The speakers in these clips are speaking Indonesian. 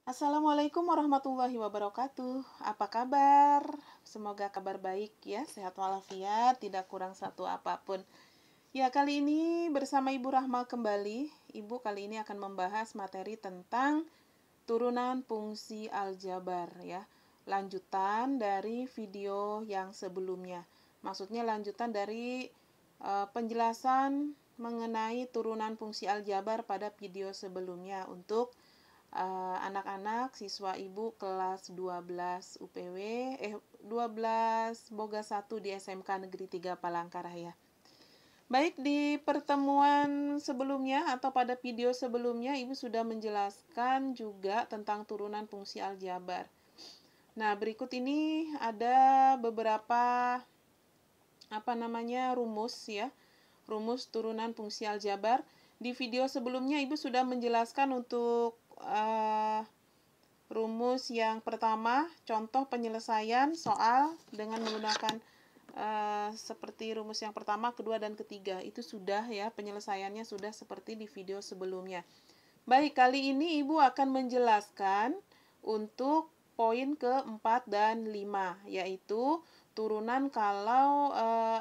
Assalamualaikum warahmatullahi wabarakatuh. Apa kabar? Semoga kabar baik ya, sehat walafiat, tidak kurang satu apapun. Ya, kali ini bersama Ibu Rahma kembali. Ibu kali ini akan membahas materi tentang turunan fungsi aljabar ya. Lanjutan dari video yang sebelumnya. Maksudnya lanjutan dari penjelasan mengenai turunan fungsi aljabar pada video sebelumnya untuk anak-anak siswa ibu kelas 12 UPW 12 Boga 1 di SMK Negeri 3 Palangkaraya. Baik, di pertemuan sebelumnya atau pada video sebelumnya ibu sudah menjelaskan juga tentang turunan fungsi aljabar. Nah, berikut ini ada beberapa rumus ya. Rumus turunan fungsi aljabar. Di video sebelumnya ibu sudah menjelaskan untuk rumus yang pertama, contoh penyelesaian soal dengan menggunakan seperti rumus yang pertama, kedua, dan ketiga. Itu sudah ya, penyelesaiannya sudah seperti di video sebelumnya. Baik, kali ini Ibu akan menjelaskan untuk poin ke-4 dan 5, yaitu turunan kalau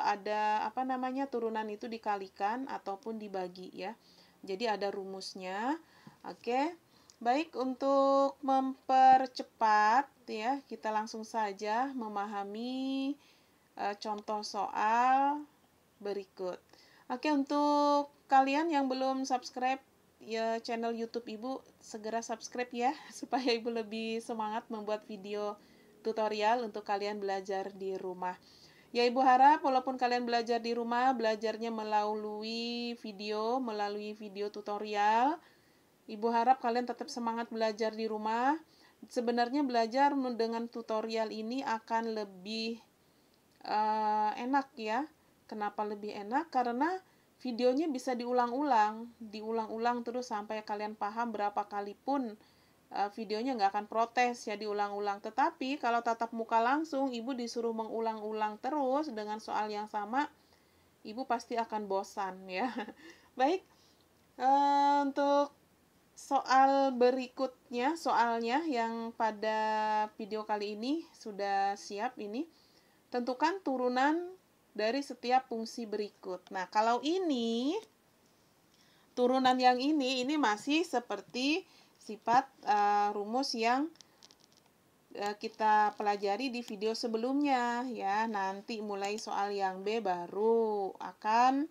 ada turunan itu dikalikan ataupun dibagi ya. Jadi ada rumusnya. Oke. Baik, untuk mempercepat ya, kita langsung saja memahami contoh soal berikut. Oke, untuk kalian yang belum subscribe ya channel YouTube Ibu, segera subscribe ya, supaya Ibu lebih semangat membuat video tutorial untuk kalian belajar di rumah. Ya, Ibu harap walaupun kalian belajar di rumah, belajarnya melalui video tutorial, Ibu harap kalian tetap semangat belajar di rumah. Sebenarnya belajar dengan tutorial ini akan lebih enak ya. Kenapa lebih enak? Karena videonya bisa diulang-ulang terus sampai kalian paham berapa kali pun videonya nggak akan protes ya diulang-ulang. Tetapi kalau tatap muka langsung, Ibu disuruh mengulang-ulang terus dengan soal yang sama, Ibu pasti akan bosan ya. Baik, untuk soal berikutnya, soalnya yang pada video kali ini sudah siap ini. Tentukan turunan dari setiap fungsi berikut. Nah, kalau ini, turunan yang ini masih seperti sifat rumus yang kita pelajari di video sebelumnya ya. Nanti mulai soal yang B baru akan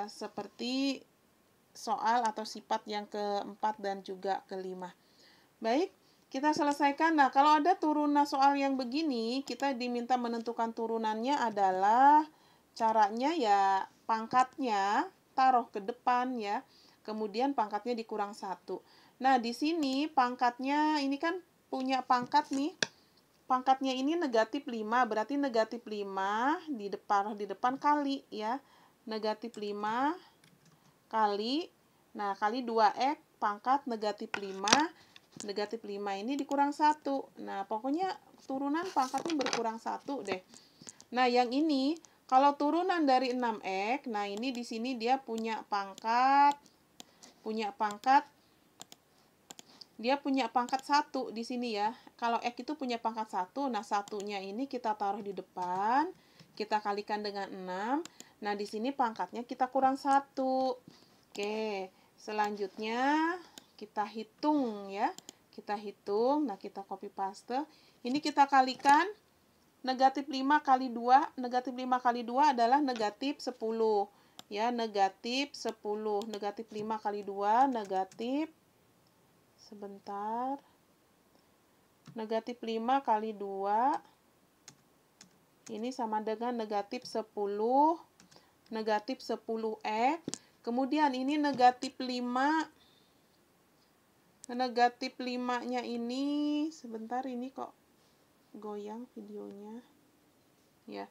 seperti soal atau sifat yang keempat dan juga kelima. Baik, kita selesaikan. Nah, kalau ada turunan soal yang begini, kita diminta menentukan turunannya adalah caranya ya pangkatnya taruh ke depan ya. Kemudian pangkatnya dikurang 1. Nah, di sini pangkatnya ini kan punya pangkat nih. Pangkatnya ini negatif 5, berarti negatif 5 di depan kali ya. Negatif 5 kali, nah kali 2x pangkat negatif 5. Negatif 5 ini dikurang 1. Nah, pokoknya turunan pangkatnya berkurang 1 deh. Nah, yang ini kalau turunan dari 6x, nah ini di sini dia punya pangkat 1 di sini ya. Kalau x itu punya pangkat 1, nah satunya ini kita taruh di depan, kita kalikan dengan 6. Nah, di sini pangkatnya kita kurang 1. Oke, selanjutnya kita hitung ya. Kita hitung, nah kita copy paste. Ini kita kalikan, negatif 5 kali 2. Negatif 5 kali 2 adalah negatif 10. Ya, negatif 10. Negatif 5 kali 2, negatif, sebentar. Negatif 5 kali 2, ini sama dengan negatif 10. Negatif 10x. Kemudian ini negatif 5. Negatif 5-nya ini, sebentar ini kok goyang videonya. Ya.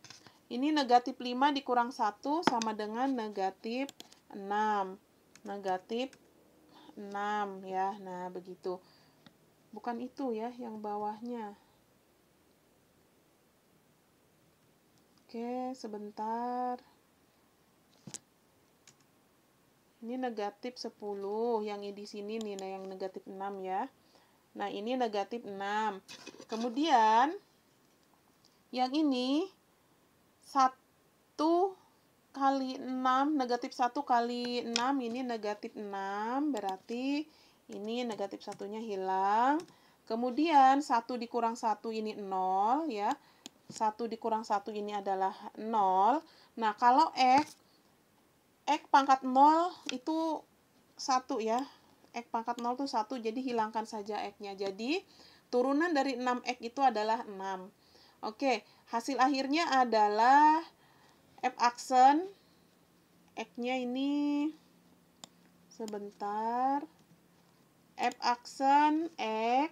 Ini negatif 5 dikurang 1 sama dengan negatif 6. Negatif 6 ya. Nah, begitu. Bukan itu ya, yang bawahnya. Oke, sebentar. Ini negatif 10, yang di sini nih, yang negatif 6 ya. Nah, ini negatif 6. Kemudian, yang ini 1 kali 6, negatif 1 kali 6, ini negatif 6, berarti ini negatif 1-nya hilang. Kemudian 1 dikurang 1 ini 0 ya. 1 dikurang 1 ini adalah 0. Nah, kalau X pangkat 0 itu 1 ya. X pangkat 0 itu 1, jadi hilangkan saja X-nya. Jadi, turunan dari 6X itu adalah 6. Oke, hasil akhirnya adalah F aksen. X-nya ini, sebentar. F aksen X.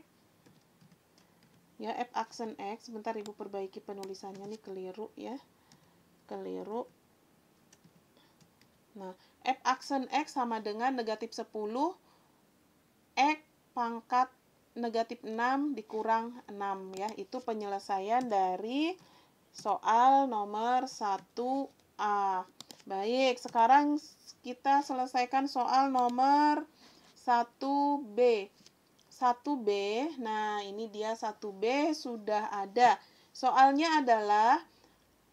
Ya, F aksen X. Sebentar Ibu perbaiki penulisannya nih, keliru ya. Keliru. Nah, F aksen X sama dengan negatif 10 X pangkat negatif 6 dikurang 6 ya. Itu penyelesaian dari soal nomor 1A. Baik, sekarang kita selesaikan soal nomor 1B. 1B, nah ini dia 1B sudah ada. Soalnya adalah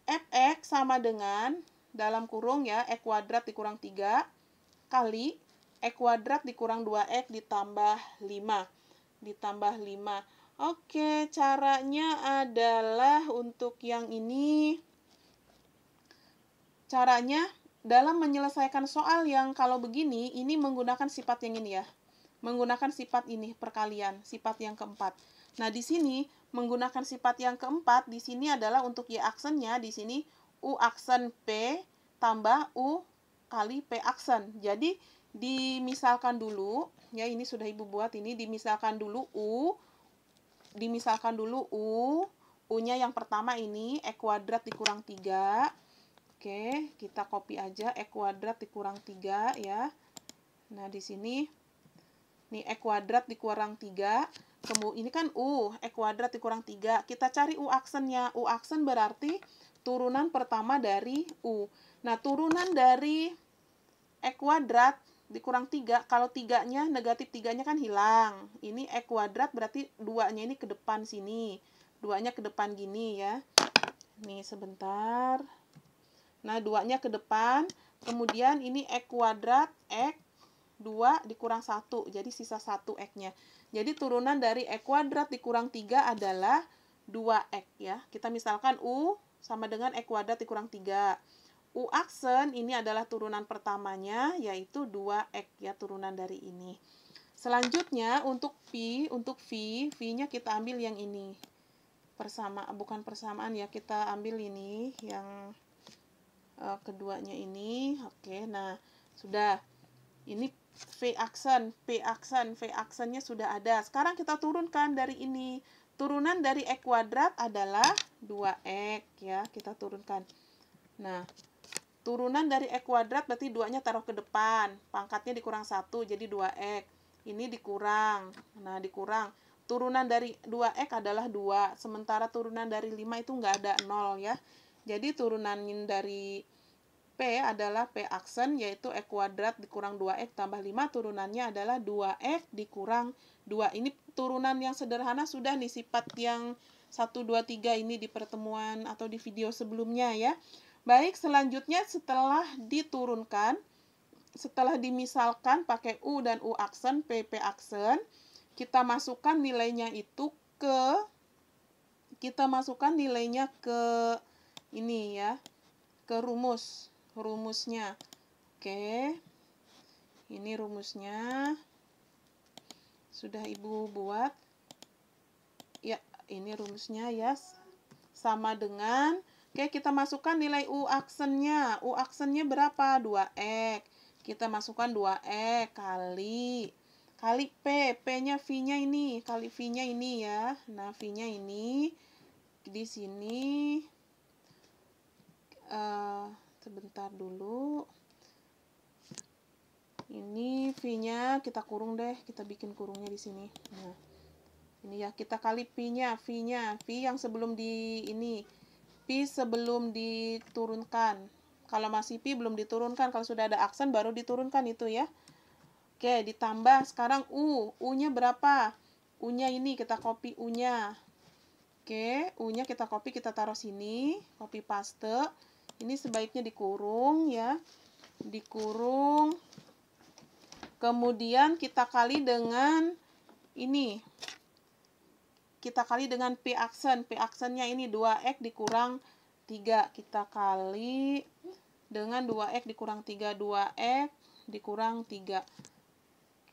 Fx sama dengan, dalam kurung ya, X kuadrat dikurang 3 kali X kuadrat dikurang 2X ditambah 5. Ditambah 5. Oke, caranya adalah untuk yang ini. Caranya dalam menyelesaikan soal yang kalau begini, ini menggunakan sifat yang ini ya. Menggunakan sifat ini, perkalian, sifat yang keempat. Nah, di sini menggunakan sifat yang keempat, di sini adalah untuk Y aksennya, di sini U aksen P tambah U kali P aksen. Jadi, dimisalkan dulu, ya ini sudah Ibu buat, ini dimisalkan dulu U, U-nya yang pertama ini, X kuadrat dikurang 3. Oke, kita copy aja, X kuadrat dikurang 3 ya. Nah, di sini, nih X kuadrat dikurang 3. Kemudian ini kan U, X kuadrat dikurang 3. Kita cari U aksennya. U aksen berarti turunan pertama dari U. Nah, turunan dari X kuadrat dikurang 3, kalau 3-nya, negatif 3-nya kan hilang. Ini X kuadrat berarti 2-nya ini ke depan sini. 2-nya ke depan gini ya. Nih, sebentar. Nah, 2-nya ke depan. Kemudian ini X kuadrat, X 2 dikurang 1. Jadi sisa 1 X-nya. Jadi turunan dari X kuadrat dikurang 3 adalah 2X ya. Kita misalkan U sama dengan X kuadrat dikurang 3. U aksen ini adalah turunan pertamanya, yaitu 2X ya, turunan dari ini. Selanjutnya untuk V-nya kita ambil yang ini. Bukan persamaan ya, kita ambil ini yang keduanya ini. Oke, nah sudah. Ini V aksennya sudah ada. Sekarang kita turunkan dari ini. Turunan dari X kuadrat adalah 2X ya, kita turunkan. Nah, turunan dari X kuadrat berarti 2-nya taruh ke depan. Pangkatnya dikurang 1, jadi 2X. Ini dikurang. Nah, dikurang. Turunan dari 2X adalah 2. Sementara turunan dari 5 itu nggak ada 0 ya. Jadi turunan dari P adalah P aksen, yaitu X kuadrat dikurang 2X tambah 5. Turunannya adalah 2X dikurang 2. Ini turunan yang sederhana sudah nih, sifat yang 1, 2, 3 ini di pertemuan atau di video sebelumnya ya. Baik, selanjutnya setelah diturunkan, setelah dimisalkan pakai U dan U aksen, PP aksen, kita masukkan nilainya itu ini ya, ke rumusnya. Oke, ini rumusnya sudah Ibu buat ya, ini rumusnya ya, sama dengan, oke, kita masukkan nilai U aksennya. U aksennya berapa? 2X. Kita masukkan 2X kali P. P-nya V-nya ini. Kali V-nya ini ya. Nah, V-nya ini. Di sini. Sebentar dulu. Ini V-nya kita kurung deh. Kita bikin kurungnya di sini. Nah, ini ya. Kita kali V-nya. V yang sebelum P sebelum diturunkan. Kalau masih P belum diturunkan, kalau sudah ada aksen baru diturunkan itu ya. Oke, ditambah sekarang U. U-nya berapa? U-nya ini kita copy U-nya. Oke, U-nya kita copy, kita taruh sini, copy paste. Ini sebaiknya dikurung ya. Dikurung. Kemudian kita kali dengan ini. Kita kali dengan P aksen. P aksennya ini 2X dikurang 3. Kita kali dengan 2X dikurang 3. 2X dikurang 3.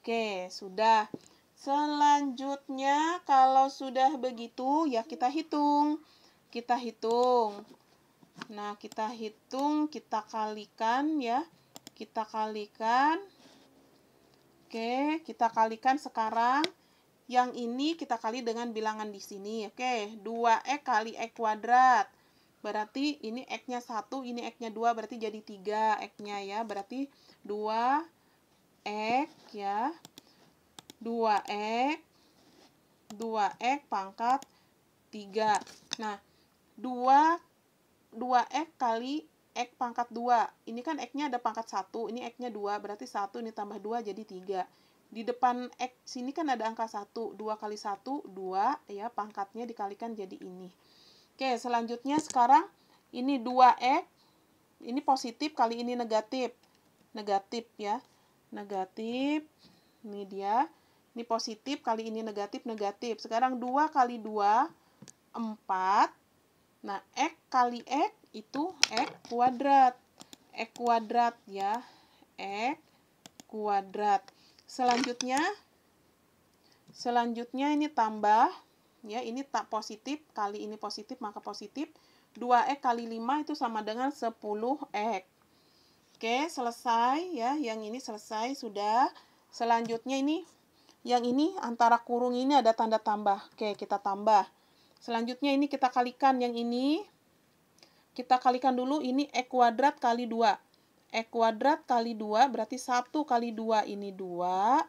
Oke, sudah. Selanjutnya, kalau sudah begitu, ya kita hitung. Kita hitung. Nah, kita hitung, kita kalikan ya. Kita kalikan. Oke, kita kalikan sekarang. Yang ini kita kali dengan bilangan di sini. Oke, 2X kali X kuadrat. Berarti ini X-nya 1, ini X-nya 2, berarti jadi 3 X-nya ya. Berarti 2X ya. 2X. 2X pangkat 3. Nah, 2X kali X pangkat 2. Ini kan X-nya ada pangkat 1, ini X-nya 2, berarti 1 ini tambah 2 jadi 3. Di depan X sini kan ada angka 1. 2 kali 1, 2. Ya, pangkatnya dikalikan jadi ini. Oke, selanjutnya sekarang ini 2X. Ini positif kali ini negatif. Negatif ya. Negatif. Ini dia. Ini positif kali ini negatif, negatif. Sekarang 2 kali 2, 4. Nah, X kali X itu X kuadrat. X kuadrat ya. X kuadrat. Selanjutnya ini tambah ya, ini tak positif kali ini positif maka positif. 2X kali 5 itu sama dengan 10X. Oke, selesai ya. Yang ini selesai sudah. Selanjutnya ini yang ini antara kurung ini ada tanda tambah. Oke, kita tambah. Selanjutnya ini kita kalikan yang ini. Kita kalikan dulu ini X kuadrat kali 2. X kuadrat kali 2 berarti 1 kali 2 ini 2.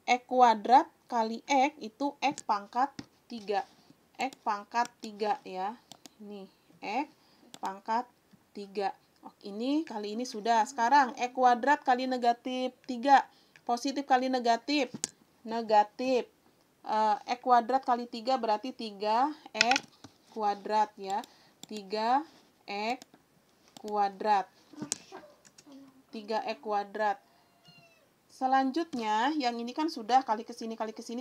X kuadrat kali X itu X pangkat 3. X pangkat 3 ya. Ini X pangkat 3. Ini kali ini sudah. Sekarang X kuadrat kali negatif 3. Positif kali negatif. Negatif. X kuadrat kali 3 berarti 3X kuadrat ya. 3X kuadrat. 3X kuadrat. Selanjutnya, yang ini kan sudah kali ke sini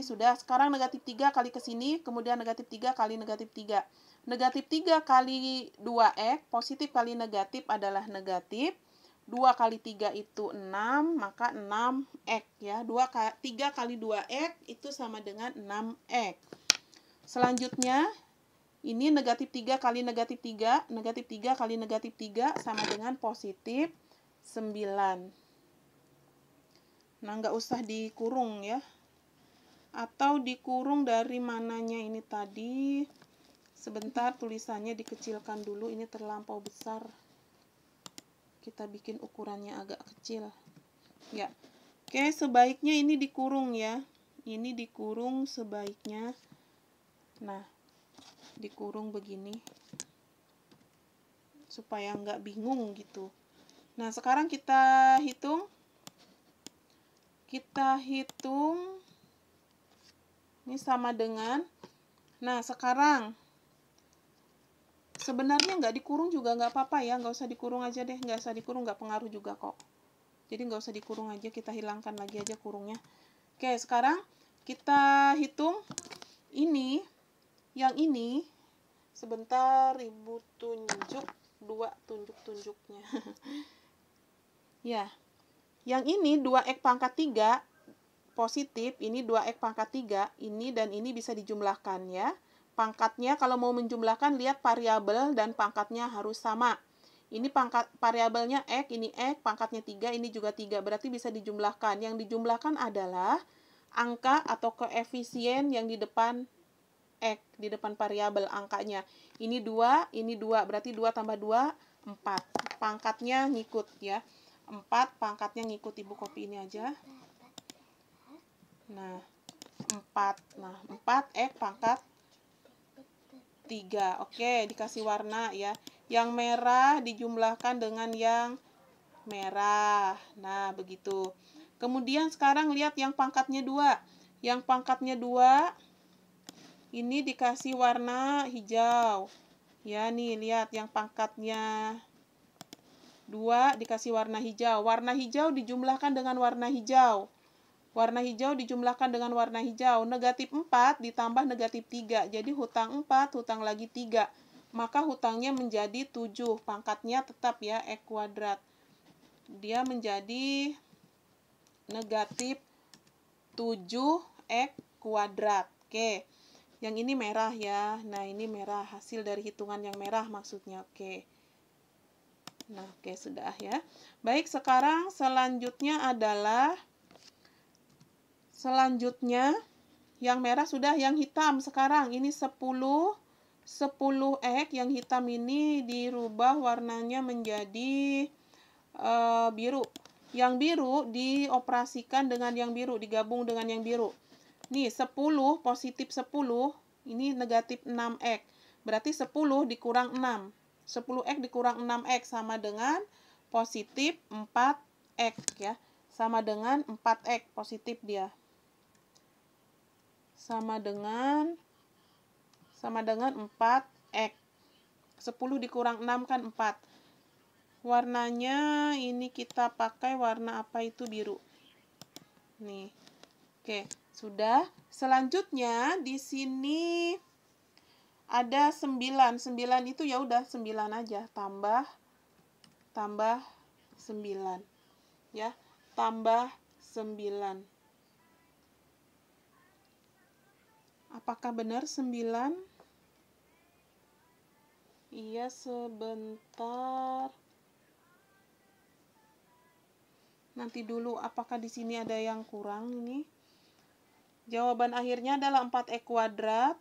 sudah. Sekarang negatif 3 kali ke sini, kemudian negatif 3 kali negatif 3. Negatif 3 kali 2X, positif kali negatif adalah negatif. 2 kali 3 itu 6, maka 6X ya. 3 kali 2X itu sama dengan 6X. Selanjutnya, ini negatif 3 kali negatif 3. Negatif 3 kali negatif 3 sama dengan positif 9. Nah, nggak usah dikurung ya. Atau dikurung dari mananya ini tadi. Sebentar, tulisannya dikecilkan dulu. Ini terlampau besar. Kita bikin ukurannya agak kecil. Ya. Oke, sebaiknya ini dikurung ya. Ini dikurung sebaiknya. Nah, dikurung begini. Supaya nggak bingung gitu. Nah, sekarang kita hitung. Ini sama dengan, nah sekarang sebenarnya nggak dikurung juga nggak apa-apa ya, nggak usah dikurung aja deh, nggak usah dikurung, nggak pengaruh juga kok. Jadi nggak usah dikurung aja, kita hilangkan lagi aja kurungnya. Oke, sekarang kita hitung ini, yang ini, sebentar Ibu tunjuk 2 tunjuk-tunjuknya. Ya. Yang ini 2X pangkat 3 positif, ini 2X pangkat 3, ini dan ini bisa dijumlahkan ya. Pangkatnya kalau mau menjumlahkan lihat variabel dan pangkatnya harus sama. Ini pangkat variabelnya X, ini X, pangkatnya 3, ini juga 3, berarti bisa dijumlahkan. Yang dijumlahkan adalah angka atau koefisien yang di depan X, di depan variabel angkanya. Ini 2, berarti 2 tambah 2, 4. Pangkatnya ngikut ya. 4 pangkatnya ngikut, Ibu copy ini aja. Nah, 4. Nah, 4X pangkat 3. Oke, dikasih warna ya. Yang merah dijumlahkan dengan yang merah. Nah, begitu. Kemudian sekarang lihat yang pangkatnya 2. Yang pangkatnya 2, ini dikasih warna hijau. Ya, nih, lihat yang pangkatnya 2 dikasih warna hijau. Warna hijau dijumlahkan dengan warna hijau. Warna hijau dijumlahkan dengan warna hijau. Negatif 4 ditambah negatif 3. Jadi hutang 4, hutang lagi 3. Maka hutangnya menjadi 7. Pangkatnya tetap ya, X kuadrat. Dia menjadi negatif 7X kuadrat. Oke. Yang ini merah ya. Nah, ini merah. Hasil dari hitungan yang merah maksudnya. Oke. Nah, oke, sudah ya. Baik, sekarang selanjutnya adalah yang merah sudah, yang hitam sekarang. Ini 10X yang hitam ini dirubah warnanya menjadi biru. Yang biru dioperasikan dengan yang biru, digabung dengan yang biru. Nih, 10 positif 10, ini negatif 6X. Berarti 10 dikurang 6. 10X dikurang 6X sama dengan positif 4X ya. Sama dengan 4X positif dia. Sama dengan 4X. 10 dikurang 6 kan 4. Warnanya ini kita pakai warna apa itu? Biru. Nih. Oke, sudah. Selanjutnya di sini ada 9. 9 itu ya udah 9 aja, tambah 9. Ya, tambah 9. Apakah benar 9? Iya, sebentar. Nanti dulu, apakah di sini ada yang kurang ini? Jawaban akhirnya adalah 4X kuadrat.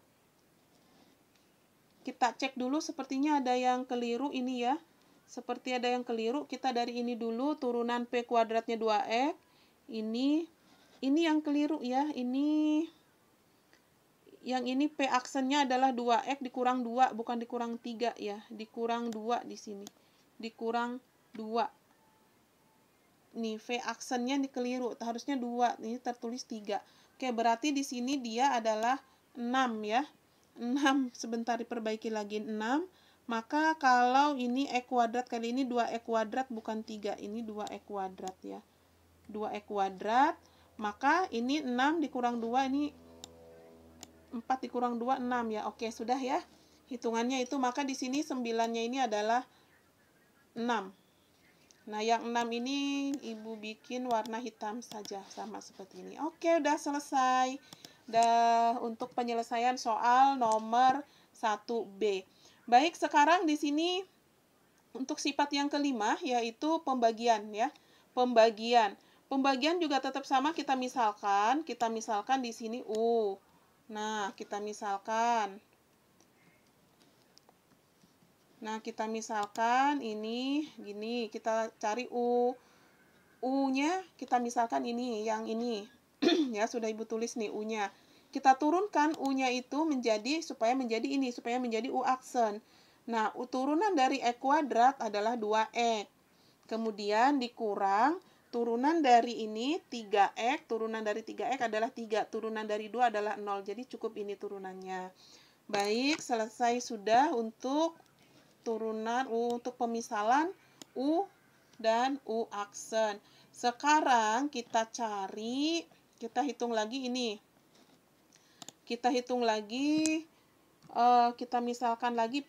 Kita cek dulu, sepertinya ada yang keliru ini ya. Seperti ada yang keliru, kita dari ini dulu, turunan P kuadratnya 2X. Ini yang keliru ya, yang ini P aksennya adalah 2X dikurang 2, bukan dikurang 3 ya. Dikurang 2 di sini. Dikurang 2. Nih, V aksennya ini keliru, harusnya 2, ini tertulis 3. Oke, berarti di sini dia adalah 6 ya. 6, sebentar diperbaiki lagi, 6. Maka kalau ini X kuadrat, kali ini 2X kuadrat bukan 3, ini 2X kuadrat ya. 2X kuadrat, maka ini 6 dikurang 2, ini 4 dikurang 2, 6 ya. Oke, sudah ya. Hitungannya itu, maka di sini 9-nya ini adalah 6. Nah, yang 6 ini Ibu bikin warna hitam saja, sama seperti ini. Oke, udah selesai. Untuk penyelesaian soal nomor 1B. Baik, sekarang di sini untuk sifat yang kelima, yaitu pembagian ya. Pembagian juga tetap sama, kita misalkan di sini U. Nah, kita misalkan ini gini, kita cari U-nya kita misalkan ini, yang ini. Ya, sudah Ibu tulis nih U-nya. Kita turunkan U-nya itu supaya menjadi U aksen. Nah, turunan dari X kuadrat adalah 2X. Kemudian dikurang turunan dari ini 3X, turunan dari 3X adalah 3, turunan dari 2 adalah 0. Jadi cukup ini turunannya. Baik, selesai sudah untuk untuk pemisalan U dan U aksen. Sekarang kita hitung lagi ini. Kita misalkan lagi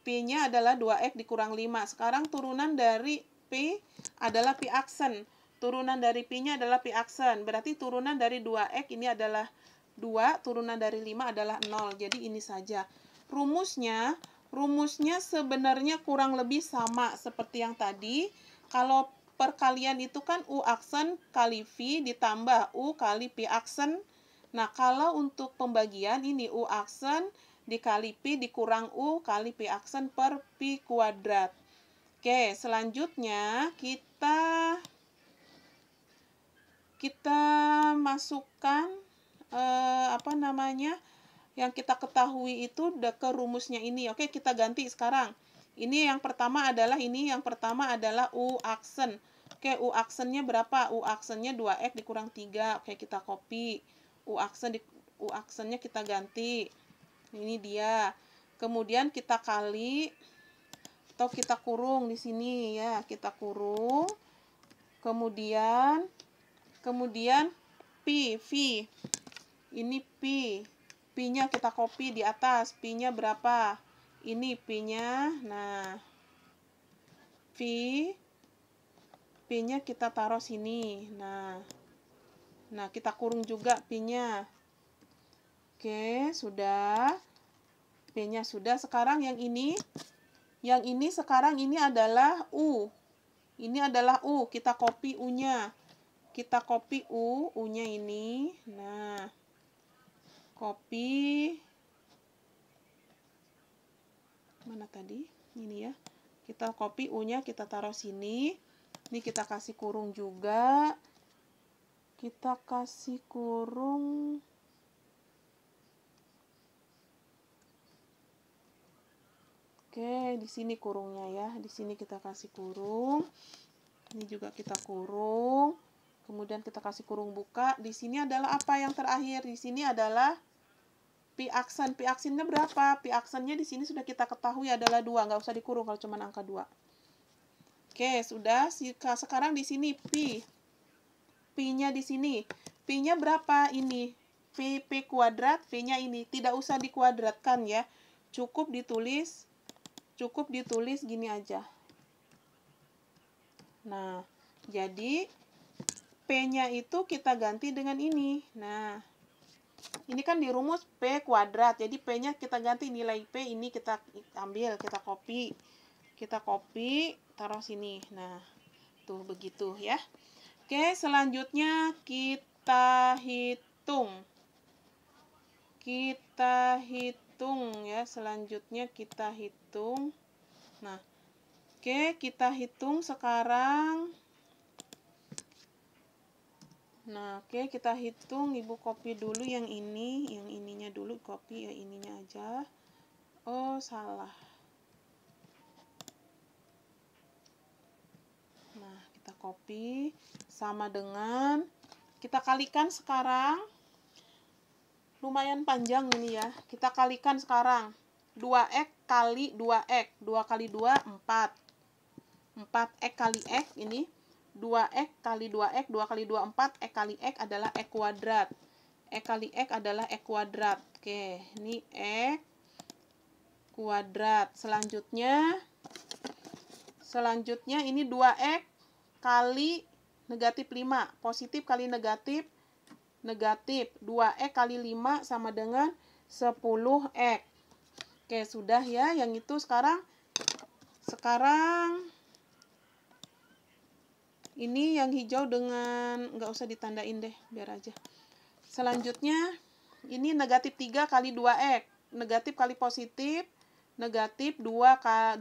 P-nya adalah 2X dikurang 5. Sekarang turunan dari P adalah P aksen. Turunan dari P-nya adalah P aksen. Berarti turunan dari 2X ini adalah 2, turunan dari 5 adalah 0. Jadi ini saja. Rumusnya sebenarnya kurang lebih sama seperti yang tadi. Kalau perkalian itu kan U aksen kali V ditambah U kali P aksen. Nah, kalau untuk pembagian ini U aksen dikali P dikurang U kali P aksen per P kuadrat. Oke, selanjutnya kita masukkan yang kita ketahui itu ke rumusnya ini. Oke, kita ganti sekarang. Yang pertama adalah U aksen. Oke, U aksennya berapa? U aksennya 2X dikurang 3. Oke, kita copy. U aksennya kita ganti. Ini dia. Kemudian kita kali atau kita kurung di sini ya. Kita kurung. Kemudian Pi, V. Ini Pi. Pi-nya kita copy di atas. Pi-nya berapa? Ini Pi-nya. Nah, Pi-nya kita taruh sini. Nah, kita kurung juga Pi-nya. Oke, sudah. Pi-nya sudah. Sekarang yang ini sekarang ini adalah U. Ini adalah U. Kita copy U-nya. Kita copy U-nya ini. Nah, copy. Mana tadi? Ini ya. Kita copy U-nya, kita taruh sini. Ini kita kasih kurung juga. Kita kasih kurung. Oke, di sini kurungnya ya. Di sini kita kasih kurung. Ini juga kita kurung. Kemudian kita kasih kurung buka. Di sini adalah apa yang terakhir? Di sini adalah pi aksen. Pi aksennya berapa? Pi aksennya di sini sudah kita ketahui adalah 2. Nggak usah dikurung kalau cuma angka 2. Oke, sudah. Sekarang di sini pi. Pi-nya di sini. Pi-nya berapa ini? P kuadrat, V-nya ini. Tidak usah dikuadratkan ya. Cukup ditulis gini aja. Nah, jadi P-nya itu kita ganti dengan ini. Nah, ini kan dirumus P kuadrat. Jadi P-nya kita ganti, nilai P ini kita ambil, kita copy. Kita copy, taruh sini. Nah, tuh begitu ya. Oke, selanjutnya kita hitung. Kita hitung ya. Selanjutnya kita hitung. Nah, oke, kita hitung sekarang. Nah, oke, kita hitung. Ibu copy dulu yang ini. Yang ininya dulu copy, ya ininya aja. Oh, salah. Nah, kita copy. Sama dengan, kita kalikan sekarang. Lumayan panjang ini ya. Kita kalikan sekarang. 2X kali 2X. 2 kali 2, 4. 4X kali X ini. 2X kali 2X. 2 kali 2, 4. X kali X adalah X kuadrat. X kali X adalah X kuadrat. Oke, ini X kuadrat. Selanjutnya ini 2X kali negatif 5. Positif kali negatif. 2X kali 5 sama dengan 10X. Oke, sudah ya. Yang itu sekarang ini yang hijau dengan, nggak usah ditandain deh, biar aja. Selanjutnya, ini negatif 3 kali 2X. Negatif kali positif, negatif 3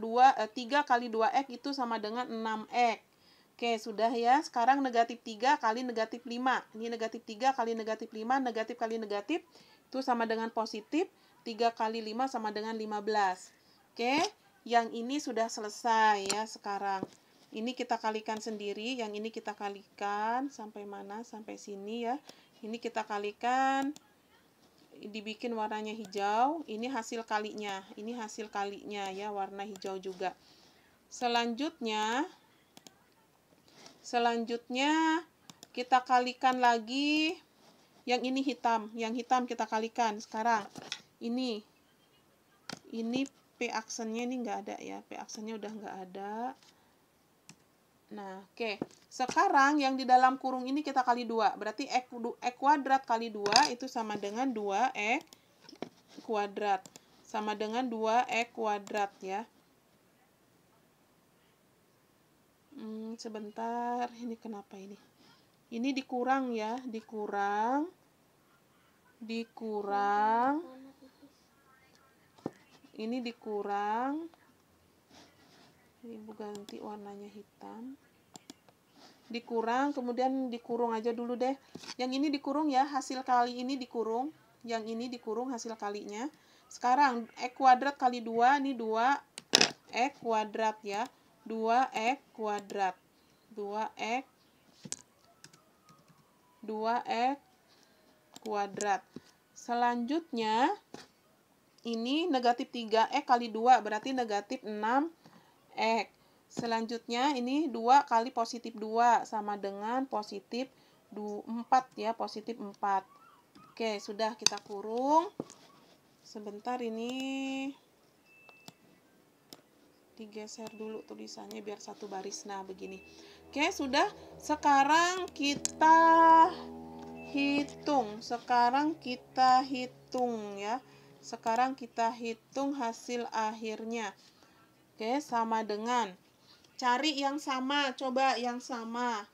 kali 2X itu sama dengan 6X. Oke, sudah ya. Sekarang negatif 3 kali negatif 5. Ini negatif 3 kali negatif 5, negatif kali negatif, itu sama dengan positif. 3 kali 5 sama dengan 15. Oke, yang ini sudah selesai ya sekarang. Ini kita kalikan sendiri, yang ini kita kalikan sampai mana? Sampai sini ya. Ini kita kalikan, dibikin warnanya hijau. Ini hasil kalinya. Ini hasil kalinya ya, warna hijau juga. Selanjutnya kita kalikan lagi. Yang ini hitam. Yang hitam kita kalikan sekarang. Ini P aksennya ini nggak ada ya. P aksennya udah nggak ada. Nah, oke. Sekarang yang di dalam kurung ini kita kali 2. Berarti X kuadrat kali 2 itu sama dengan 2X kuadrat. Sama dengan 2X kuadrat ya. Sebentar. Ini kenapa ini? Ini dikurang ya. Dikurang. Ini dikurang. Ibu ganti warnanya hitam. Dikurang, kemudian dikurung aja dulu deh. Yang ini dikurung ya, hasil kali ini dikurung. Yang ini dikurung hasil kalinya. Sekarang, X kuadrat kali 2, ini 2X kuadrat ya. 2X kuadrat. 2x kuadrat. Selanjutnya ini negatif 3x kali 2 berarti negatif 6x. Selanjutnya ini 2 kali positif 2 sama dengan positif 4 ya, positif 4. Oke, sudah kita kurung. Sebentar ini digeser dulu tulisannya biar satu baris. Nah, begini. Oke, sudah. Sekarang kita hitung. Ya. Sekarang kita hitung hasil akhirnya. Oke, sama dengan cari yang sama, coba yang sama.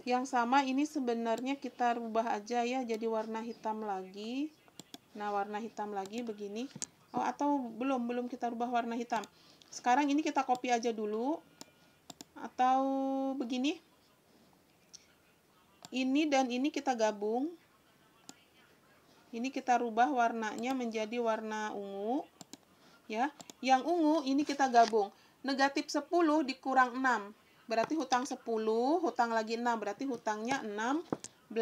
Yang sama ini sebenarnya kita rubah aja ya, jadi warna hitam lagi. Nah, warna hitam lagi begini. Oh, atau belum kita rubah warna hitam. Sekarang ini kita copy aja dulu. Atau begini. Ini dan ini kita gabung. Ini kita rubah warnanya menjadi warna ungu. Ya, yang ungu ini kita gabung. Negatif 10 dikurang 6. Berarti hutang 10, hutang lagi 6. Berarti hutangnya 16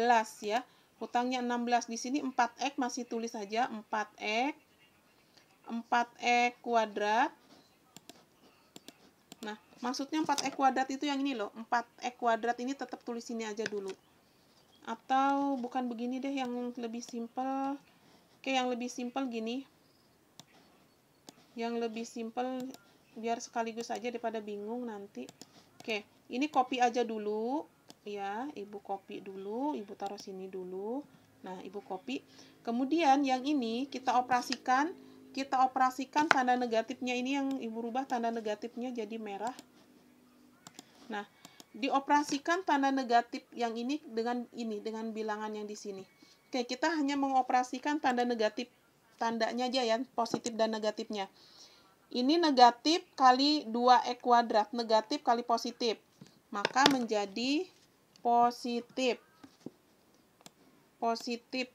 ya. Hutangnya 16 di sini 4x masih tulis saja 4x. 4x kuadrat. Nah, maksudnya 4x kuadrat itu yang ini loh. 4x kuadrat ini tetap tulis sini aja dulu. Atau bukan begini deh yang lebih simpel. Oke, yang lebih simpel gini. Yang lebih simpel biar sekaligus aja daripada bingung nanti. Oke, ini copy aja dulu ya, Ibu copy dulu, Ibu taruh sini dulu. Nah, Ibu copy. Kemudian yang ini kita operasikan tanda negatifnya ini yang Ibu rubah tanda negatifnya jadi merah. Nah, dioperasikan tanda negatif yang ini dengan bilangan yang di sini. Oke, kita hanya mengoperasikan tanda negatif. Tandanya aja ya, positif dan negatifnya. Ini negatif kali 2x kuadrat, negatif kali positif. Maka menjadi positif. Positif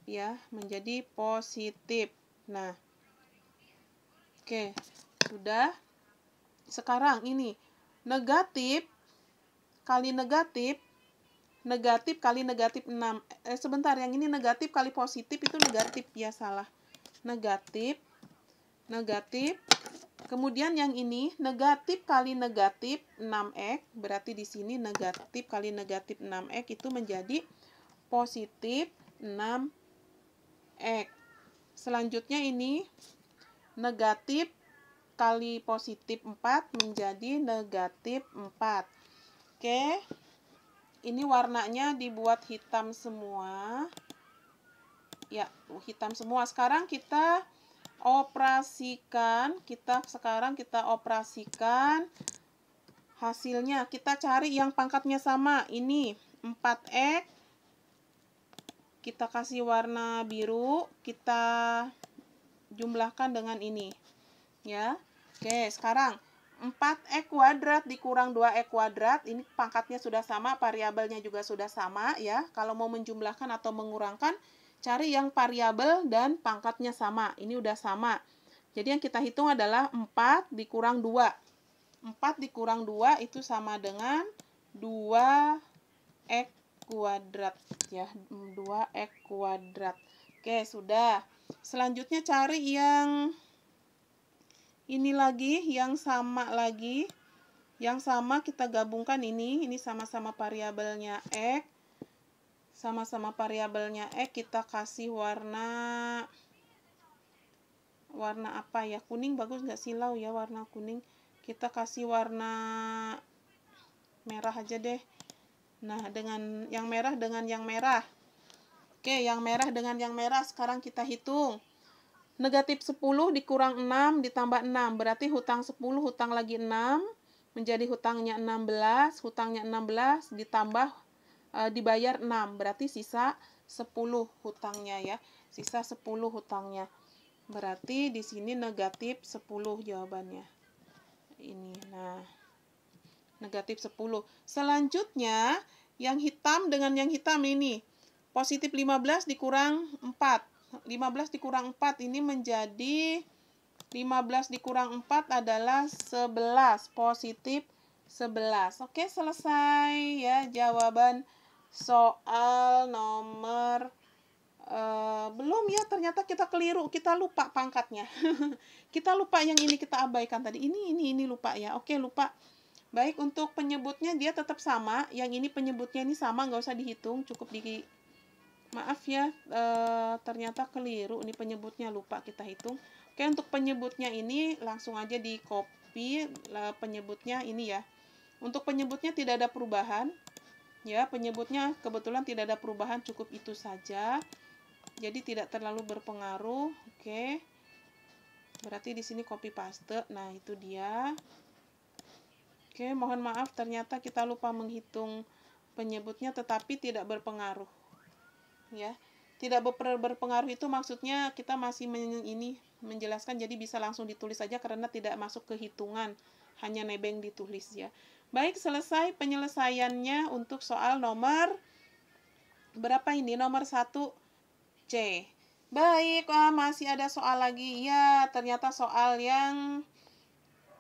ya, menjadi positif. Nah. Oke, sudah. Sekarang ini negatif kali negatif kali negatif 6. Sebentar, yang ini negatif kali positif itu negatif ya, salah. Negatif, kemudian yang ini negatif kali negatif 6x, berarti di sini negatif kali negatif 6x itu menjadi positif 6x. Selanjutnya ini negatif kali positif 4 menjadi negatif 4. Oke, ini warnanya dibuat hitam semua. Ya, hitam semua. Sekarang kita operasikan, hasilnya. Kita cari yang pangkatnya sama. Ini 4x. Kita kasih warna biru, kita jumlahkan dengan ini. Ya. Oke, sekarang 4x kuadrat dikurang 2x kuadrat. Ini pangkatnya sudah sama, variabelnya juga sudah sama ya. Kalau mau menjumlahkan atau mengurangkan, cari yang variabel dan pangkatnya sama. Ini udah sama. Jadi yang kita hitung adalah 4 dikurang 2. 4 dikurang 2 itu sama dengan 2x kuadrat. Ya, 2x kuadrat. Oke, sudah. Selanjutnya cari yang ini lagi, yang sama lagi. Yang sama kita gabungkan ini sama-sama variabelnya x. Sama-sama variabelnya X, kita kasih warna apa ya? Kuning bagus nggak, silau ya warna kuning. Kita kasih warna merah aja deh. Nah, dengan yang merah dengan yang merah. Oke, yang merah dengan yang merah. Sekarang kita hitung. Negatif 10 dikurang 6 ditambah 6. Berarti hutang 10, hutang lagi 6. Menjadi hutangnya 16. Hutangnya 16 ditambah dibayar 6, berarti sisa 10 hutangnya ya. Sisa 10 hutangnya. Berarti di sini negatif 10 jawabannya. Ini. Nah, negatif 10. Selanjutnya, yang hitam dengan yang hitam ini. Positif 15 dikurang 4. 15 dikurang 4 ini menjadi 15 dikurang 4 adalah 11. Positif 11. Oke, selesai ya jawaban soal nomor belum ya, ternyata kita keliru, kita lupa pangkatnya. Kita lupa yang ini, kita abaikan tadi. Ini lupa ya. Oke, lupa. Baik, untuk penyebutnya dia tetap sama. Yang ini penyebutnya ini sama, nggak usah dihitung, cukup di maaf ya, ternyata keliru. Ini penyebutnya lupa kita hitung. Oke, untuk penyebutnya ini langsung aja di copy penyebutnya ini ya. Untuk penyebutnya tidak ada perubahan. Ya, penyebutnya kebetulan tidak ada perubahan, cukup itu saja. Jadi tidak terlalu berpengaruh. Oke. Berarti di sini copy paste. Nah, itu dia. Oke, mohon maaf ternyata kita lupa menghitung penyebutnya, tetapi tidak berpengaruh. Ya. Tidak berpengaruh itu maksudnya kita masih menjelaskan, jadi bisa langsung ditulis saja karena tidak masuk ke hitungan. Hanya nebeng ditulis ya. Baik, selesai penyelesaiannya untuk soal nomor berapa ini? Nomor 1C. Baik, masih ada soal lagi. Ya, ternyata soal yang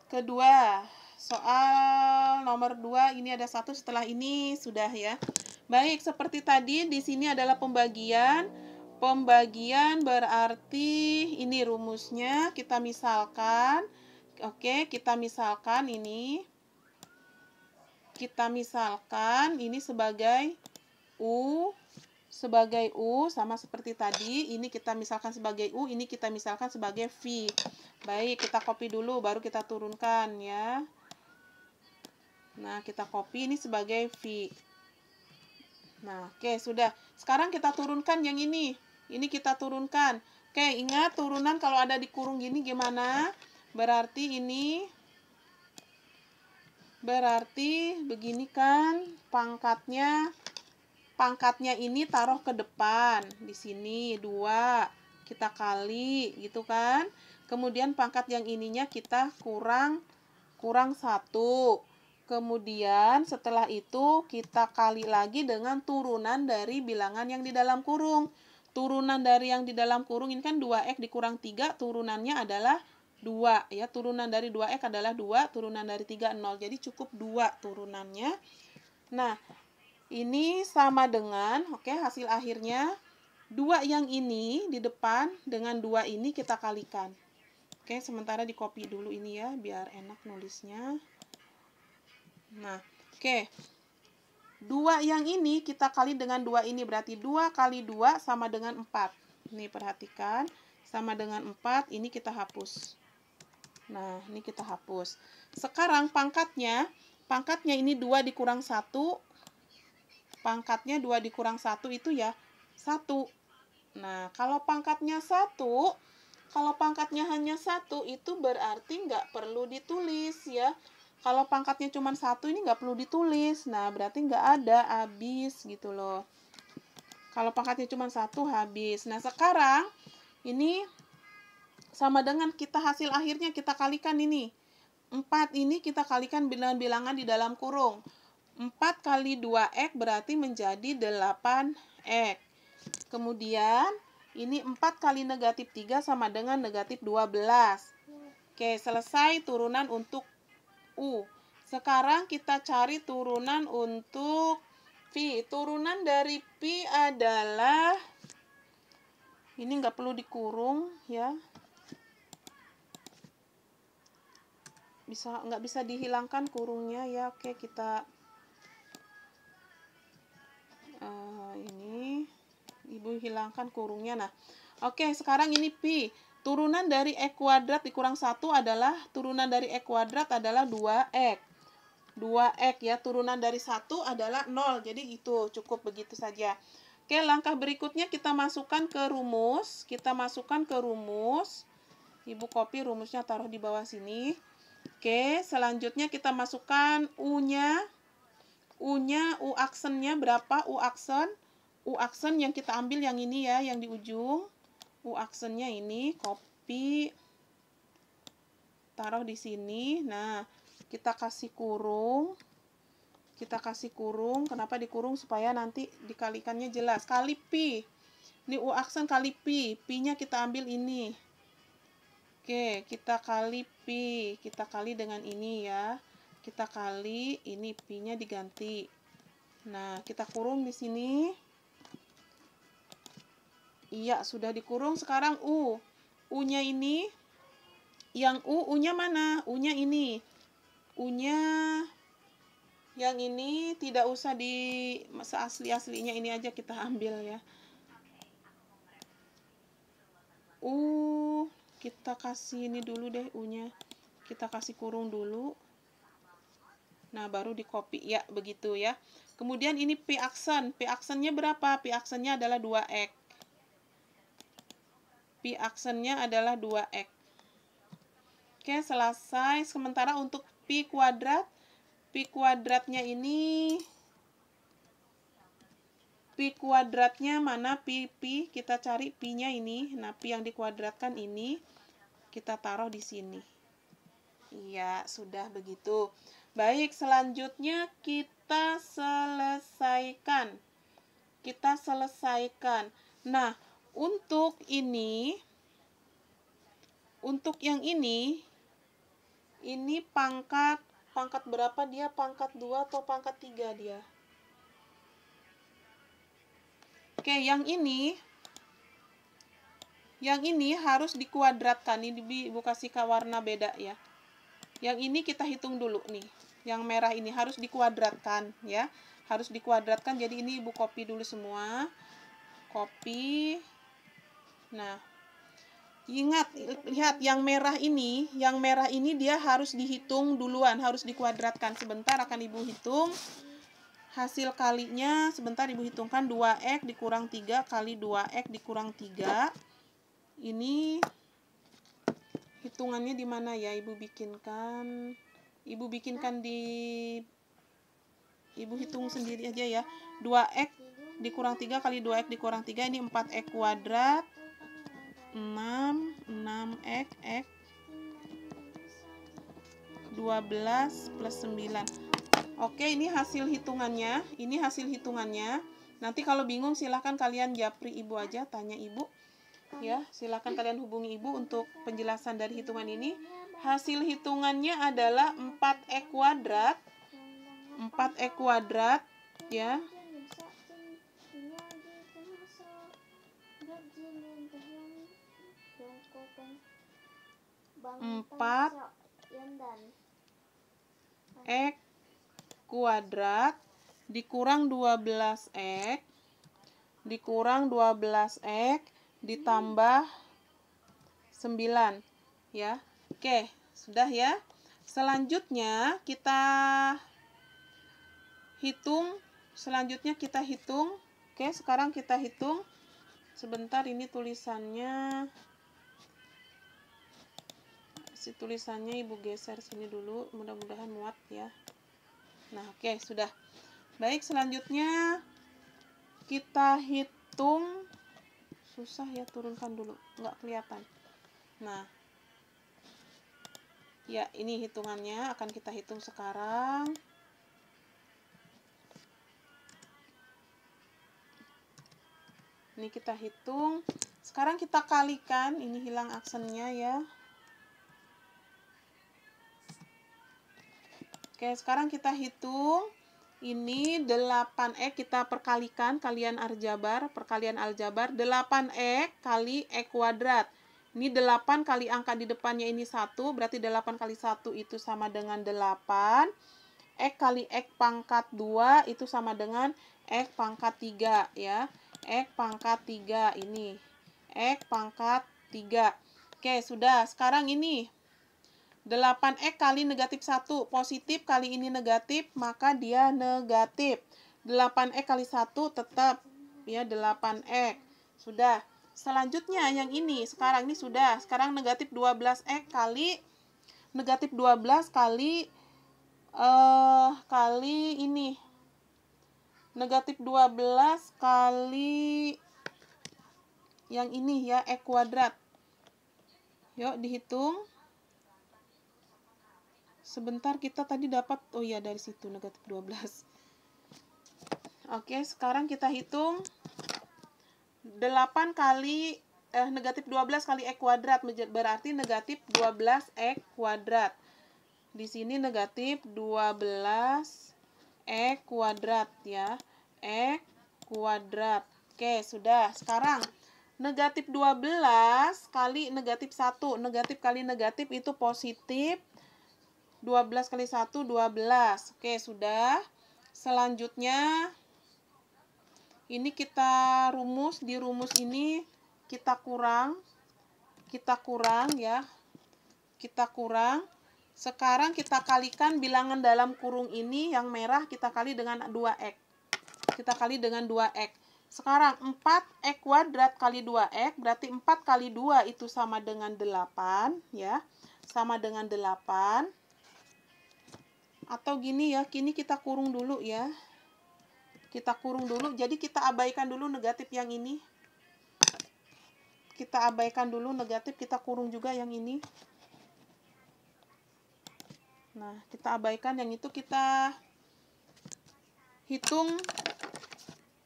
kedua. Soal nomor 2 ini ada 1 setelah ini sudah ya. Baik, seperti tadi di sini adalah pembagian. Pembagian berarti ini rumusnya kita misalkan. Oke, kita misalkan ini. Kita misalkan ini sebagai U sama seperti tadi. Ini kita misalkan sebagai U, ini kita misalkan sebagai V. Baik, kita copy dulu baru kita turunkan ya. Nah, kita copy ini sebagai V. Nah, oke, sudah. Sekarang kita turunkan yang ini. Ini kita turunkan. Oke, ingat turunan kalau ada di kurung gini gimana? Berarti begini kan pangkatnya ini taruh ke depan. Di sini 2 kita kali gitu kan. Kemudian pangkat yang ininya kita kurang 1. Kemudian setelah itu kita kali lagi dengan turunan dari bilangan yang di dalam kurung. Turunan dari yang di dalam kurung ini kan 2x dikurang 3, turunannya adalah 2 ya. Turunan dari 2x adalah 2, turunan dari 3 0. Jadi cukup 2 turunannya. Nah, ini sama dengan hasil akhirnya 2 yang ini di depan dengan 2 ini kita kalikan. Oke, sementara di copy dulu ini ya biar enak nulisnya. Nah, oke. 2 yang ini kita kali dengan 2 ini berarti 2 kali 2 sama dengan 4. Nih perhatikan, sama dengan 4, ini kita hapus. Nah, ini kita hapus. Sekarang pangkatnya ini 2 dikurang 1. Pangkatnya 2 dikurang 1 itu ya 1. Nah, kalau pangkatnya hanya 1, itu berarti nggak perlu ditulis ya. Kalau pangkatnya cuma 1, ini nggak perlu ditulis. Nah, berarti nggak ada, habis gitu loh. Kalau pangkatnya cuma 1, habis. Nah, sekarang ini sama dengan kita hasil akhirnya kita kalikan ini. 4 ini kita kalikan dengan bilangan di dalam kurung. 4 kali 2x berarti menjadi 8x. Kemudian ini 4 kali negatif 3 sama dengan negatif 12. Oke, selesai turunan untuk U. Sekarang kita cari turunan untuk V. Turunan dari P adalah, ini nggak perlu dikurung ya. Nggak bisa dihilangkan kurungnya ya. Oke, kita ini Ibu hilangkan kurungnya. Nah, oke, sekarang ini Pi. Turunan dari X kuadrat dikurang 1 adalah, turunan dari X kuadrat adalah 2X. 2X ya, turunan dari 1 adalah 0. Jadi itu cukup begitu saja. Oke, langkah berikutnya kita masukkan ke rumus. Ibu copy rumusnya, taruh di bawah sini. Oke, selanjutnya kita masukkan U-nya. U aksennya berapa? U aksen yang kita ambil yang ini ya, yang di ujung. U aksennya ini, copy. Taruh di sini. Nah, kita kasih kurung. Kenapa dikurung? Supaya nanti dikalikannya jelas. Kali pi. Ini U aksen kali pi. Pi-nya kita ambil ini. Oke, kita kali pi. Kita kali dengan ini ya. kita kali, ini pi-nya diganti. Nah, kita kurung di sini. Iya, sudah dikurung. Sekarang U. U-nya ini, yang U-nya mana? U-nya ini. U-nya yang ini tidak usah di seasli-aslinya, ini aja kita ambil ya. U, kita kasih ini dulu deh U-nya. Kita kasih kurung dulu. Nah, baru di copy ya, begitu ya. Kemudian ini P aksen. P aksennya berapa? P aksennya adalah 2x. P aksennya adalah 2x. Oke, selesai. Sementara untuk P kuadrat, P kuadratnya ini, P kuadratnya mana? Pi, kita cari Pi-nya ini. Nah, Pi yang dikuadratkan ini, kita taruh di sini. Iya, sudah begitu. Baik, selanjutnya kita selesaikan. Kita selesaikan. Nah, untuk ini, untuk yang ini pangkat berapa dia? Pangkat 2 atau pangkat 3 dia? Oke, yang ini harus dikuadratkan. Ini Ibu kasih warna beda ya. Yang ini kita hitung dulu nih. Yang merah ini harus dikuadratkan ya. Harus dikuadratkan. Jadi ini Ibu copy dulu semua. Copy. Nah, ingat, lihat yang merah ini dia harus dihitung duluan, harus dikuadratkan. Sebentar akan Ibu hitung. Hasil kalinya sebentar Ibu hitungkan. 2x dikurang 3 kali 2x dikurang 3. Ini hitungannya di mana ya? Ibu bikinkan Ibu hitung sendiri aja ya. 2x dikurang 3 kali 2x dikurang 3, ini 4x kuadrat. 6x, x 12 plus 9. Oke, ini hasil hitungannya. Nanti kalau bingung silahkan kalian japri Ibu aja, tanya Ibu. Ya, silahkan kalian hubungi Ibu untuk penjelasan dari hitungan ini. Hasil hitungannya adalah 4x kuadrat. 4x kuadrat ya. 4x kuadrat dikurang 12x ditambah 9 ya. Oke, sudah ya. Selanjutnya kita hitung. Oke, sekarang kita hitung. Sebentar, ini tulisannya Ibu geser sini dulu, mudah-mudahan muat ya. Nah, oke, sudah. Baik, selanjutnya kita hitung. Susah ya, turunkan dulu, nggak kelihatan. Nah, ya, ini hitungannya akan kita hitung sekarang. Ini kita hitung. Sekarang kita kalikan, ini hilang aksennya ya. Oke, sekarang kita hitung. Ini 8x kita perkalikan, perkalian aljabar. 8x kali x kuadrat. Ini 8 kali angka di depannya ini 1, berarti 8 kali 1 itu sama dengan 8. X kali x pangkat 2 itu sama dengan x pangkat 3 ya. X pangkat 3 ini. X pangkat 3. Oke, sudah. Sekarang ini 8x kali negatif 1, positif kali ini negatif, maka dia negatif. 8x kali 1 tetap ya 8x. Sudah. Selanjutnya yang ini, sekarang ini sudah. Sekarang negatif 12x kali negatif 12 kali ini. Negatif 12 kali yang ini ya, x kuadrat. Yuk dihitung. Sebentar, kita tadi dapat, oh ya dari situ negatif 12. Oke, sekarang kita hitung 8 kali negatif 12 kali x kuadrat berarti negatif 12x kuadrat. Di sini negatif 12 X kuadrat ya. X kuadrat. Oke, sudah. Sekarang negatif 12 kali negatif 1. Negatif kali negatif itu positif. 12 kali 1, 12. Oke, sudah. Selanjutnya, ini kita rumus. Di rumus ini kita kurang ya. Kita kurang. Sekarang kita kalikan bilangan dalam kurung ini yang merah kita kali dengan 2x. Kita kali dengan 2x. Sekarang 4x kuadrat kali 2x berarti 4 kali 2 itu sama dengan 8 ya. Sama dengan 8. Atau gini ya, kini kita kurung dulu ya. Kita kurung dulu. Jadi kita abaikan dulu negatif yang ini. Kita abaikan dulu negatif, kita kurung juga yang ini. Nah, kita abaikan yang itu, kita hitung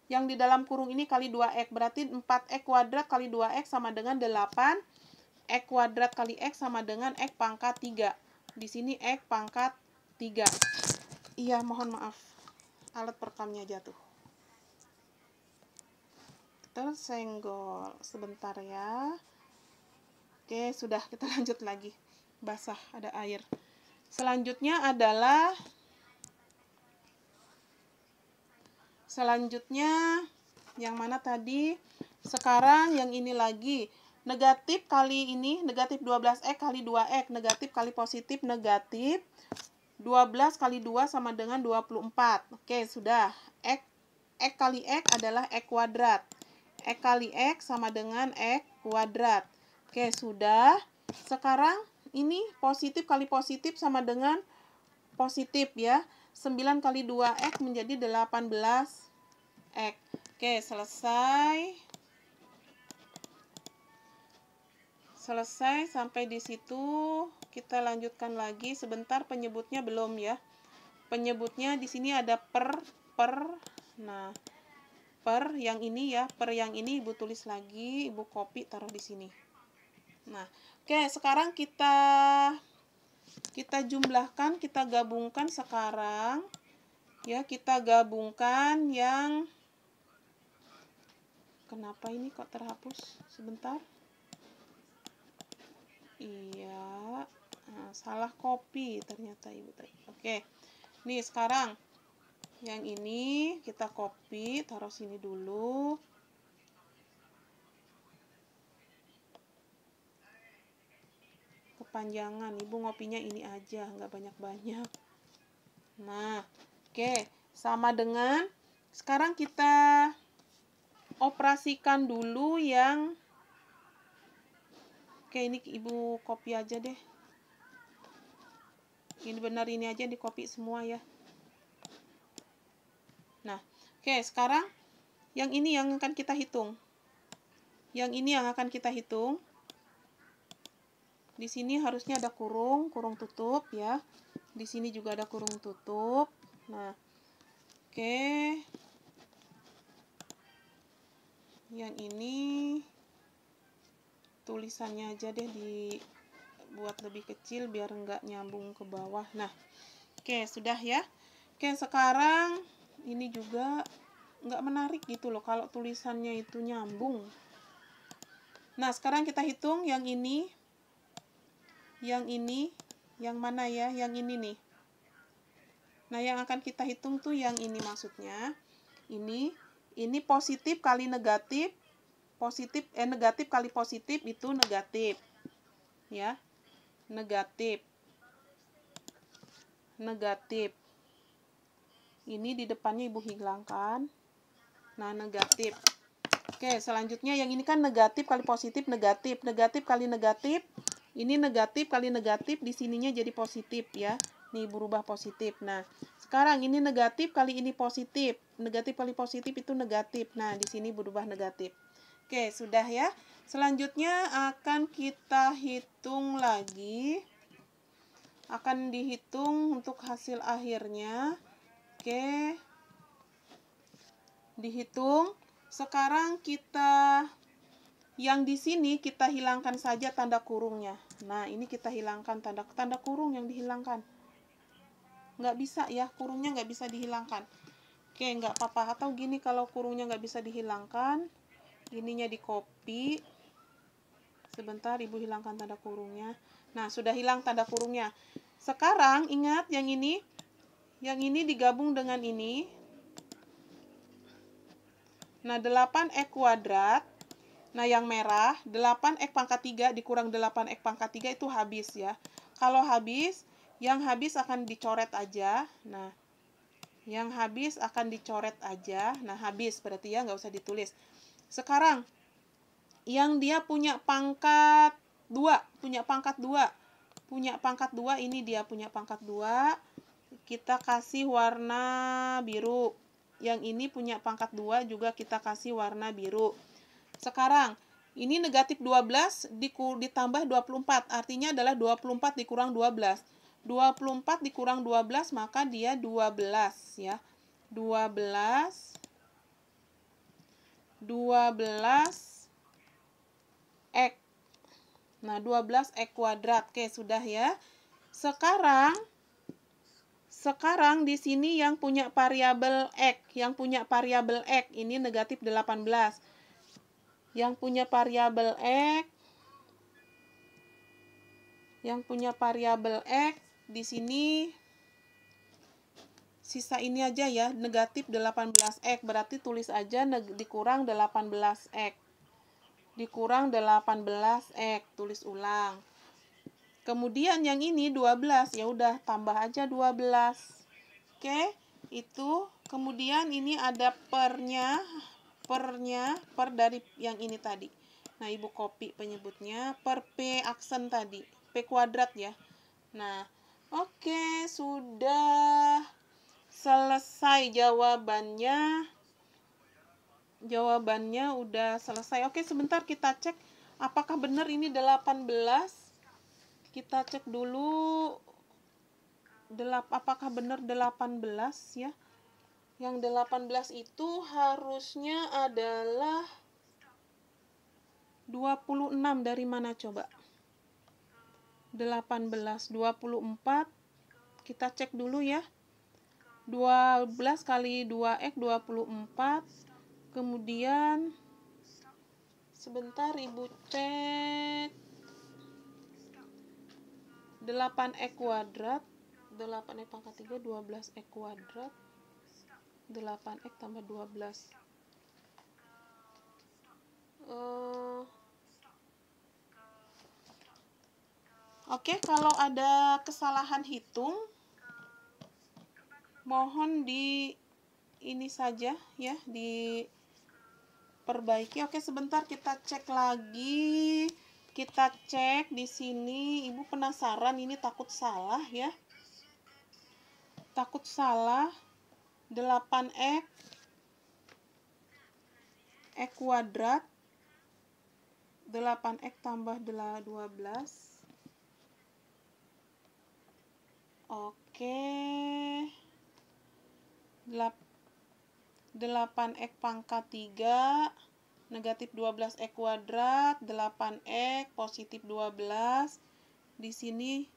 yang di dalam kurung ini kali 2x. Berarti 4x kuadrat kali 2x sama dengan 8. X kuadrat kali x sama dengan x pangkat 3. Di sini x pangkat 3. Iya, mohon maaf. Alat perekamnya jatuh. Tersenggol. Sebentar ya. Oke, sudah. Kita lanjut lagi. Basah, ada air. Selanjutnya yang mana tadi? Sekarang yang ini lagi. Negatif kali ini, negatif 12x kali 2x. Negatif kali positif, negatif. 12 kali 2 sama dengan 24. Oke, sudah. X kali x adalah x kuadrat. X kali x sama dengan x kuadrat. Oke, sudah. Sekarang ini positif kali positif sama dengan positif ya. 9 kali 2x menjadi 18x. Oke, selesai. Selesai sampai di situ. Kita lanjutkan lagi. Sebentar, penyebutnya belum ya. Penyebutnya di sini ada per. Nah, per yang ini ya. Per yang ini Ibu tulis lagi, Ibu copy taruh di sini. Nah, oke, sekarang kita jumlahkan, kita gabungkan sekarang. Ya, kita gabungkan yang... Kenapa ini kok terhapus? Sebentar. Iya. Nah, salah copy ternyata Ibu tadi. Oke. Nih, sekarang yang ini kita copy, taruh sini dulu. Kepanjangan, Ibu ngopinya ini aja, nggak banyak-banyak. Nah, oke, sama dengan sekarang kita operasikan dulu yang oke, ini Ibu copy aja deh. Ini benar, ini aja di copy semua ya. Nah, oke, sekarang yang ini yang akan kita hitung. Yang ini yang akan kita hitung. Di sini harusnya ada kurung tutup ya. Di sini juga ada kurung tutup. Nah, oke. Yang ini tulisannya aja deh dibuat lebih kecil biar nggak nyambung ke bawah. Nah, oke, sudah ya. Oke, sekarang ini juga nggak menarik gitu loh kalau tulisannya itu nyambung. Nah, sekarang kita hitung yang ini. Yang ini, yang mana ya? Yang ini nih. Nah, yang akan kita hitung tuh yang ini maksudnya. Ini positif kali negatif. Negatif kali positif itu negatif. Ya. Negatif. Negatif. Ini di depannya Ibu hilangkan. Nah, negatif. Oke, selanjutnya yang ini kan negatif kali positif, negatif. Negatif kali negatif. Ini negatif kali negatif, di sininya jadi positif ya. Nih, berubah positif. Nah, sekarang ini negatif kali ini positif. Negatif kali positif itu negatif. Nah, di sini berubah negatif. Oke, sudah ya. Selanjutnya akan kita hitung lagi. Akan dihitung untuk hasil akhirnya. Oke. Dihitung. Sekarang kita... Yang di sini kita hilangkan saja tanda kurungnya. Nah, ini kita hilangkan tanda kurung yang dihilangkan. Nggak bisa ya, kurungnya nggak bisa dihilangkan. Oke, nggak apa-apa. Atau gini, kalau kurungnya nggak bisa dihilangkan, ininya di copy. Sebentar, Ibu hilangkan tanda kurungnya. Nah, sudah hilang tanda kurungnya. Sekarang ingat yang ini digabung dengan ini. Nah, 8x kuadrat. Nah, yang merah, 8x pangkat 3 dikurang 8x pangkat 3 itu habis ya. Kalau habis, yang habis akan dicoret aja. Nah, yang habis akan dicoret aja. Nah, habis berarti ya, nggak usah ditulis. Sekarang, yang dia punya pangkat 2, ini dia punya pangkat 2. Kita kasih warna biru. Yang ini punya pangkat 2 juga kita kasih warna biru. Sekarang, ini negatif 12 ditambah 24. Artinya adalah 24 dikurang 12. 24 dikurang 12 maka dia 12 ya. 12 X. Nah, 12X kuadrat. Oke, sudah ya. Sekarang di sini yang punya variabel X, ini negatif 18. Yang punya variabel X di sini sisa ini aja ya, negatif 18x, berarti tulis aja dikurang 18x. Dikurang 18x, tulis ulang. Kemudian yang ini 12, ya udah tambah aja 12. Oke, itu. Kemudian ini ada per dari yang ini tadi. Nah, Ibu copy penyebutnya per P aksen tadi, P kuadrat ya. Nah, oke, sudah selesai jawabannya. Jawabannya udah selesai. Oke, sebentar kita cek apakah benar ini 18. Kita cek dulu apakah benar 18 ya. Yang 18 itu harusnya adalah 26. Dari mana coba? 18, 24. Kita cek dulu ya. 12 kali 2x 24. Kemudian sebentar Ibu cek. 8x kuadrat. 8x pangkat 3 12x kuadrat. 8x tambah 12. Oke, kalau ada kesalahan hitung, mohon ini saja ya, diperbaiki. Oke, sebentar kita cek lagi. Kita cek di sini. Ibu penasaran, ini takut salah ya. Takut salah. 8x X kuadrat 8x tambah 12. Oke. 8x pangkat 3 negatif 12x kuadrat 8x positif 12. Di sini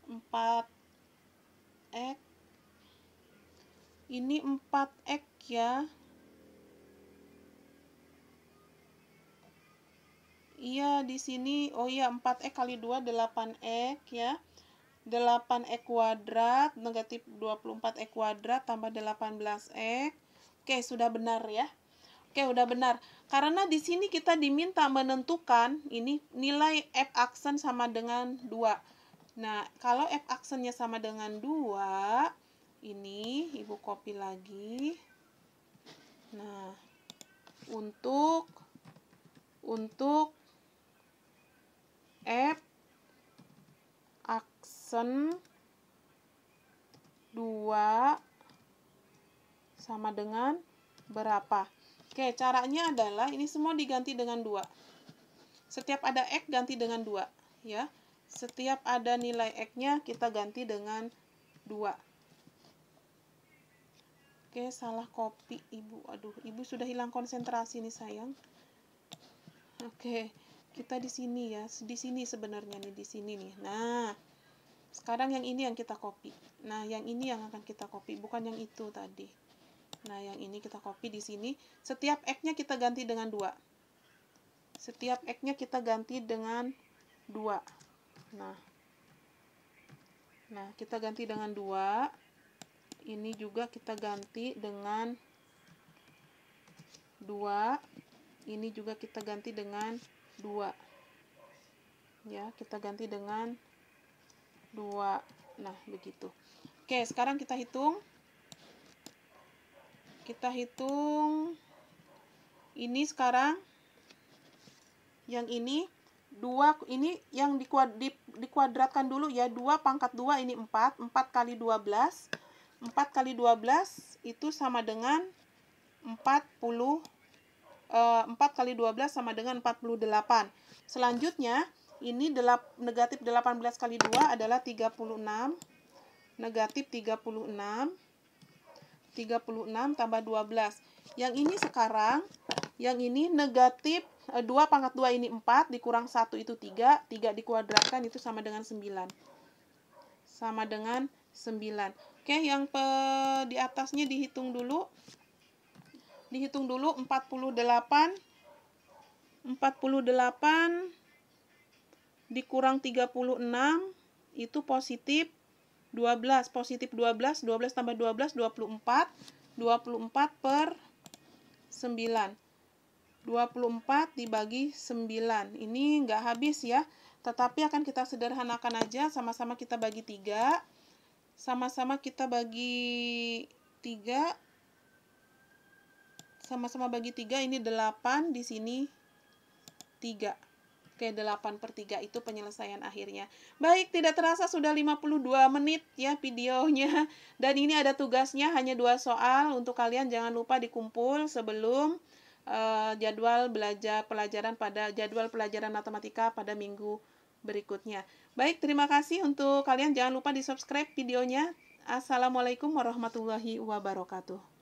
4x. Ini 4x ya. Iya, di sini, oh iya, 4x kali 2, 8x ya. 8x kuadrat, negatif 24x kuadrat, tambah 18x. Oke, sudah benar ya. Oke, udah benar. Karena di sini kita diminta menentukan, ini nilai F aksen sama dengan 2. Nah, kalau F aksennya sama dengan 2, ini Ibu copy lagi. Nah, untuk F aksen 2 sama dengan berapa? Oke, caranya adalah ini semua diganti dengan 2. Setiap ada X ganti dengan 2 ya. Setiap ada nilai X-nya kita ganti dengan 2. Oke, salah copy Ibu. Aduh, Ibu sudah hilang konsentrasi nih sayang. Oke. Kita di sini ya, di sini sebenarnya nih, di sini nih. Nah, sekarang yang ini yang kita copy. Nah, yang ini yang akan kita copy, bukan yang itu tadi. Nah, yang ini kita copy di sini. Setiap X-nya kita ganti dengan 2. Setiap X-nya kita ganti dengan 2. Nah, kita ganti dengan 2. Ini juga kita ganti dengan 2. Ini juga kita ganti dengan 2. Ya, kita ganti dengan 2. Nah, begitu. Oke, sekarang kita hitung. Ini sekarang yang ini 2, ini yang dikuadratkan dulu ya. 2 pangkat 2 ini 4. 4 kali 12. 4 kali 12 itu sama dengan 40. 4 kali 12 sama dengan 48. Selanjutnya, ini negatif 18 kali 2 adalah 36. Negatif 36. 36 tambah 12. Yang ini sekarang, yang ini negatif 2 pangkat 2 ini 4, dikurang 1 itu 3. 3 dikuadratkan itu sama dengan 9. Sama dengan 9. Oke, yang di atasnya dihitung dulu. Dihitung dulu 48. 48 dikurang 36 itu positif 12. Positif 12. 12 tambah 12, 24. 24 per 9. 24 dibagi 9. Ini nggak habis ya. Tetapi akan kita sederhanakan aja. Sama-sama kita bagi 3. Sama-sama kita bagi 3. Sama-sama bagi 3. Ini 8. Di sini 3. Oke, 8/3 itu penyelesaian akhirnya. Baik, tidak terasa sudah 52 menit ya videonya. Dan ini ada tugasnya, hanya 2 soal. Untuk kalian jangan lupa dikumpul sebelum jadwal pelajaran matematika pada minggu berikutnya. Baik, terima kasih untuk kalian. Jangan lupa di-subscribe videonya. Assalamualaikum warahmatullahi wabarakatuh.